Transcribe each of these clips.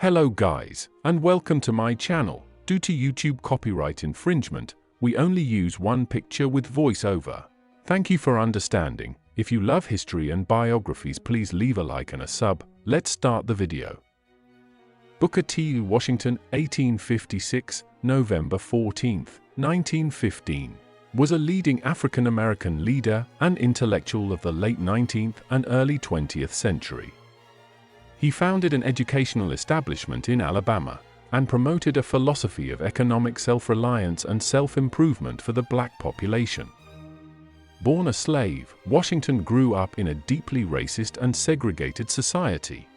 Hello guys, and welcome to my channel. Due to YouTube copyright infringement, we only use one picture with voiceover. Thank you for understanding. If you love history and biographies, please leave a like and a sub. Let's start the video. Booker T. Washington, 1856, November 14, 1915, was a leading African-American leader and intellectual of the late 19th and early 20th century. He founded an educational establishment in Alabama and promoted a philosophy of economic self-reliance and self-improvement for the black population. Born a slave, Washington grew up in a deeply racist and segregated society.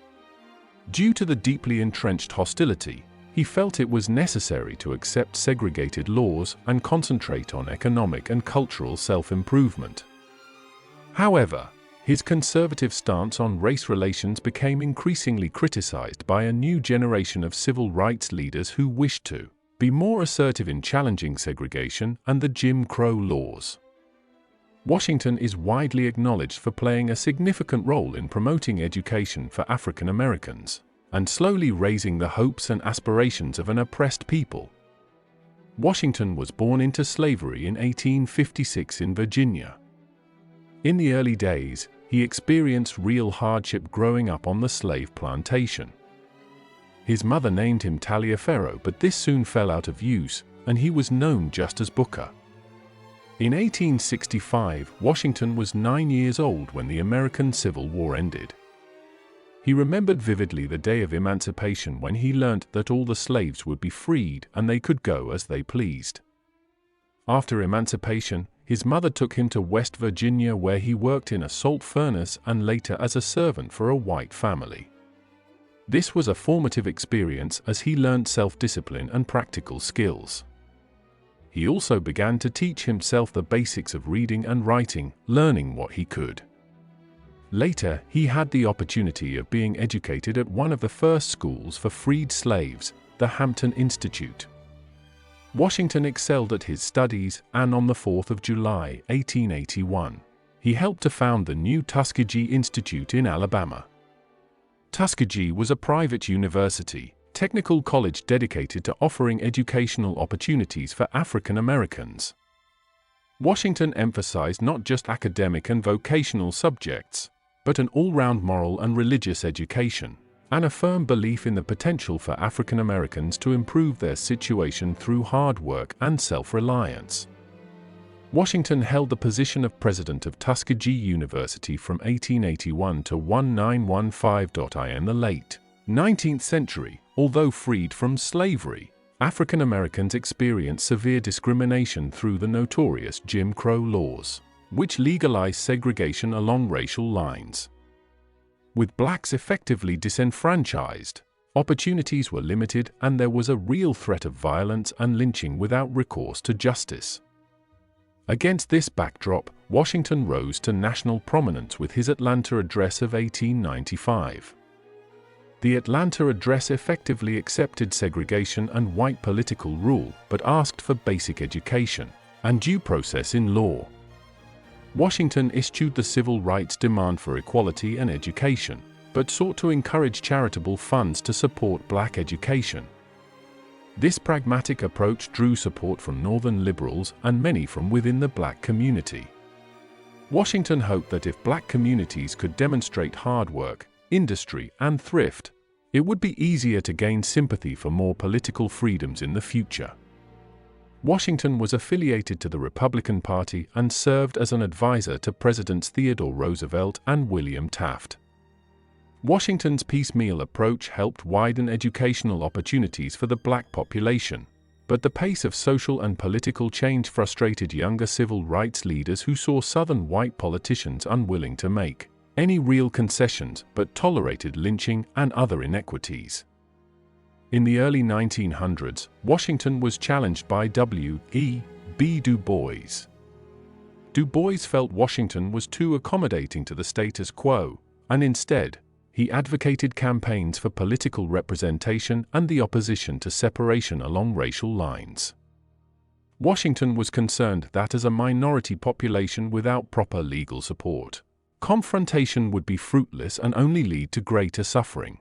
Due to the deeply entrenched hostility, he felt it was necessary to accept segregated laws and concentrate on economic and cultural self-improvement. However, his conservative stance on race relations became increasingly criticized by a new generation of civil rights leaders who wished to be more assertive in challenging segregation and the Jim Crow laws. Washington is widely acknowledged for playing a significant role in promoting education for African Americans and slowly raising the hopes and aspirations of an oppressed people. Washington was born into slavery in 1856 in Virginia. In the early days, he experienced real hardship growing up on the slave plantation. His mother named him Taliaferro, but this soon fell out of use, and he was known just as Booker. In 1865, Washington was 9 years old when the American Civil War ended. He remembered vividly the day of emancipation when he learnt that all the slaves would be freed and they could go as they pleased. After emancipation, his mother took him to West Virginia, where he worked in a salt furnace and later as a servant for a white family. This was a formative experience as he learned self-discipline and practical skills. He also began to teach himself the basics of reading and writing, learning what he could. Later, he had the opportunity of being educated at one of the first schools for freed slaves, the Hampton Institute. Washington excelled at his studies, and on the 4th of July, 1881, he helped to found the new Tuskegee Institute in Alabama. Tuskegee was a private university, technical college dedicated to offering educational opportunities for African Americans. Washington emphasized not just academic and vocational subjects, but an all-round moral and religious education, and a firm belief in the potential for African Americans to improve their situation through hard work and self-reliance. Washington held the position of president of Tuskegee University from 1881 to 1915. In the late 19th century, although freed from slavery, African Americans experienced severe discrimination through the notorious Jim Crow laws, which legalized segregation along racial lines. With blacks effectively disenfranchised, opportunities were limited and there was a real threat of violence and lynching without recourse to justice. Against this backdrop, Washington rose to national prominence with his Atlanta Address of 1895. The Atlanta Address effectively accepted segregation and white political rule, but asked for basic education and due process in law. Washington issued the civil rights demand for equality and education, but sought to encourage charitable funds to support black education. This pragmatic approach drew support from Northern liberals and many from within the black community. Washington hoped that if black communities could demonstrate hard work, industry, and thrift, it would be easier to gain sympathy for more political freedoms in the future. Washington was affiliated to the Republican Party and served as an advisor to Presidents Theodore Roosevelt and William Taft. Washington's piecemeal approach helped widen educational opportunities for the black population, but the pace of social and political change frustrated younger civil rights leaders who saw Southern white politicians unwilling to make any real concessions but tolerated lynching and other inequities. In the early 1900s, Washington was challenged by W.E.B. Du Bois. Du Bois felt Washington was too accommodating to the status quo, and instead, he advocated campaigns for political representation and the opposition to separation along racial lines. Washington was concerned that as a minority population without proper legal support, confrontation would be fruitless and only lead to greater suffering.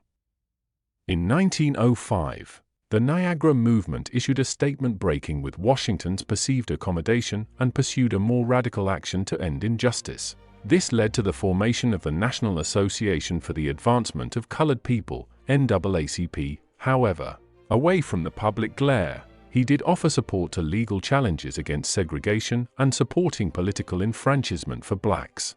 In 1905, the Niagara Movement issued a statement breaking with Washington's perceived accommodation and pursued a more radical action to end injustice. This led to the formation of the National Association for the Advancement of Colored People, NAACP. However, away from the public glare, he did offer support to legal challenges against segregation and supporting political enfranchisement for blacks.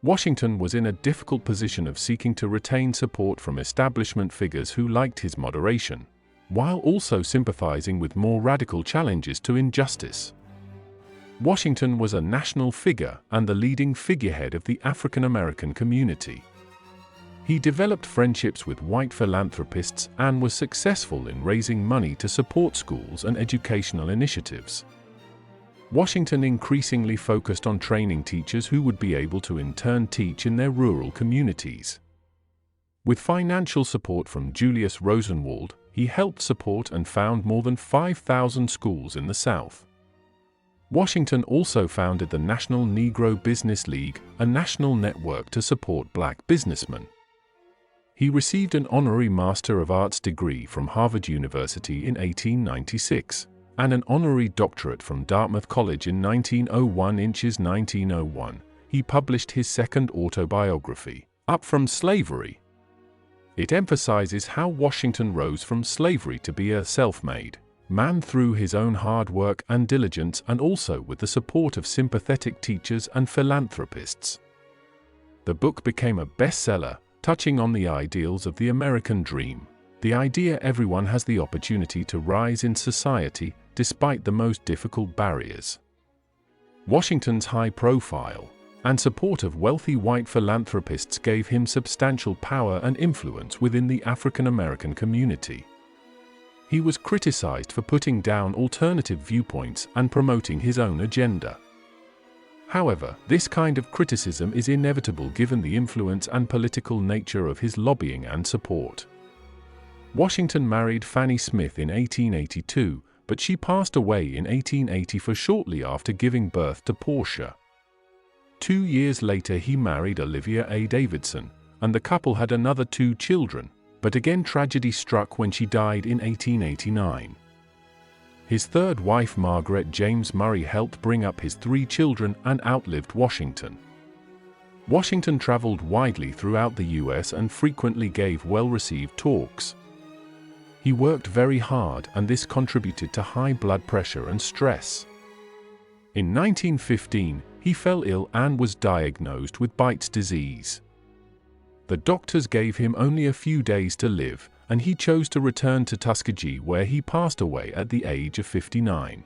Washington was in a difficult position of seeking to retain support from establishment figures who liked his moderation, while also sympathizing with more radical challenges to injustice. Washington was a national figure and the leading figurehead of the African American community. He developed friendships with white philanthropists and was successful in raising money to support schools and educational initiatives. Washington increasingly focused on training teachers who would be able to in turn teach in their rural communities. With financial support from Julius Rosenwald, he helped support and found more than 5,000 schools in the South. Washington also founded the National Negro Business League, a national network to support black businessmen. He received an honorary Master of Arts degree from Harvard University in 1896, and an honorary doctorate from Dartmouth College in 1901. In 1901, he published his second autobiography, Up from Slavery. It emphasizes how Washington rose from slavery to be a self-made man through his own hard work and diligence, and also with the support of sympathetic teachers and philanthropists. The book became a bestseller, touching on the ideals of the American dream, the idea everyone has the opportunity to rise in society despite the most difficult barriers. Washington's high profile and support of wealthy white philanthropists gave him substantial power and influence within the African American community. He was criticized for putting down alternative viewpoints and promoting his own agenda. However, this kind of criticism is inevitable given the influence and political nature of his lobbying and support. Washington married Fanny Smith in 1882, but she passed away in 1884 shortly after giving birth to Portia. 2 years later he married Olivia A. Davidson, and the couple had another 2 children, but again tragedy struck when she died in 1889. His third wife Margaret James Murray helped bring up his 3 children and outlived Washington. Washington traveled widely throughout the US and frequently gave well-received talks. He worked very hard, and this contributed to high blood pressure and stress. In 1915, he fell ill and was diagnosed with Bight's disease. The doctors gave him only a few days to live, and he chose to return to Tuskegee, where he passed away at the age of 59.